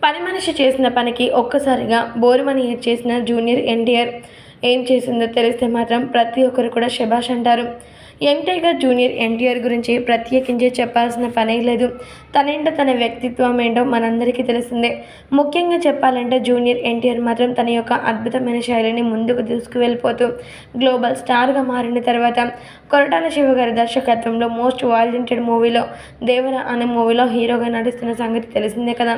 పని మనిషి చేసిన పనికి ఒక్కసారిగా బోరుమని ఏడ్చేసిన జూనియర్ ఎన్టీఆర్ ఏం చేసిందో తెలిస్తే మాత్రం ప్రతి ఒక్కరు కూడా శభాష్ అంటారు. యంగ్‌టైగర్ జూనియర్ ఎన్టీఆర్ గురించి ప్రత్యేకించి చెప్పాల్సిన పనే లేదు. తనేంటో తన వ్యక్తిత్వం ఏంటో మనందరికీ తెలిసిందే. ముఖ్యంగా చెప్పాలంటే జూనియర్ ఎన్టీఆర్ మాత్రం తన యొక్క అద్భుతమైన శైలిని ముందుకు తీసుకువెళ్ళిపోతూ గ్లోబల్ స్టార్గా మారిన తర్వాత కొరటాల శివ గారి దర్శకత్వంలో మోస్ట్ వాలంటెడ్ మూవీలో దేవర అనే మూవీలో హీరోగా నటిస్తున్న సంగతి తెలిసిందే కదా.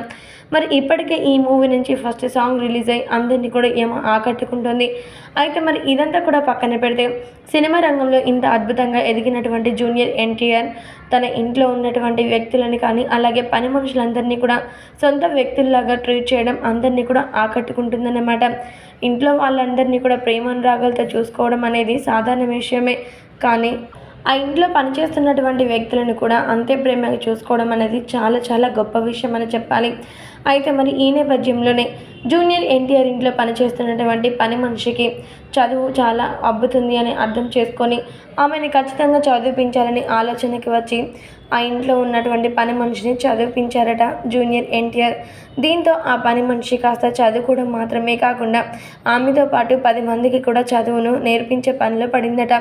మరి ఇప్పటికే ఈ మూవీ నుంచి ఫస్ట్ సాంగ్ రిలీజ్ అయ్యి అందరినీ కూడా ఏమో ఆకట్టుకుంటుంది. అయితే మరి ఇదంతా కూడా పక్కన పెడితే సినిమా రంగంలో ఇంత అద్భుతంగా ఎదిగినటువంటి జూనియర్ ఎన్టీఆర్ తన ఇంట్లో ఉన్నటువంటి వ్యక్తులని కానీ అలాగే పని మనుషులందరినీ కూడా సొంత వ్యక్తుల్లాగా ట్రీట్ చేయడం అందరినీ కూడా ఆకట్టుకుంటుందన్నమాట. ఇంట్లో వాళ్ళందరినీ కూడా ప్రేమానురాగాలతో చూసుకోవడం అనేది సాధారణ విషయమే. కానీ ఆ ఇంట్లో పనిచేస్తున్నటువంటి వ్యక్తులను కూడా అంతే ప్రేమగా చూసుకోవడం అనేది చాలా చాలా గొప్ప విషయం అని చెప్పాలి. అయితే మరి ఈ నేపథ్యంలోనే జూనియర్ ఎన్టీఆర్ ఇంట్లో పనిచేస్తున్నటువంటి పని మనిషికి చదువు చాలా అబ్బుతుంది అని అర్థం చేసుకొని ఆమెని ఖచ్చితంగా చదివించాలని ఆలోచనకి వచ్చి ఆ ఇంట్లో ఉన్నటువంటి పని మనిషిని చదివించారట జూనియర్ ఎన్టీఆర్. దీంతో ఆ పని మనిషి కాస్త చదువుకోవడం మాత్రమే కాకుండా ఆమెతో పాటు 10 మందికి కూడా చదువును నేర్పించే పనిలో పడిందట.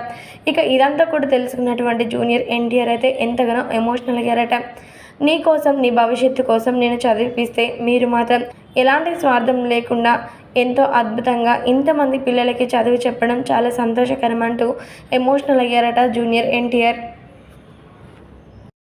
ఇక ఇదంతా కూడా తెలుసుకున్నటువంటి జూనియర్ ఎన్టీఆర్ అయితే ఎంతగానో ఎమోషనల్ అయ్యారట. నీ కోసం నీ భవిష్యత్తు కోసం నేను చదివిపిస్తే మీరు మాత్రం ఎలాంటి స్వార్థం లేకుండా ఎంతో అద్భుతంగా ఇంతమంది పిల్లలకి చదువు చెప్పడం చాలా సంతోషకరం అంటూ ఎమోషనల్ అయ్యారట జూనియర్ ఎన్టీఆర్.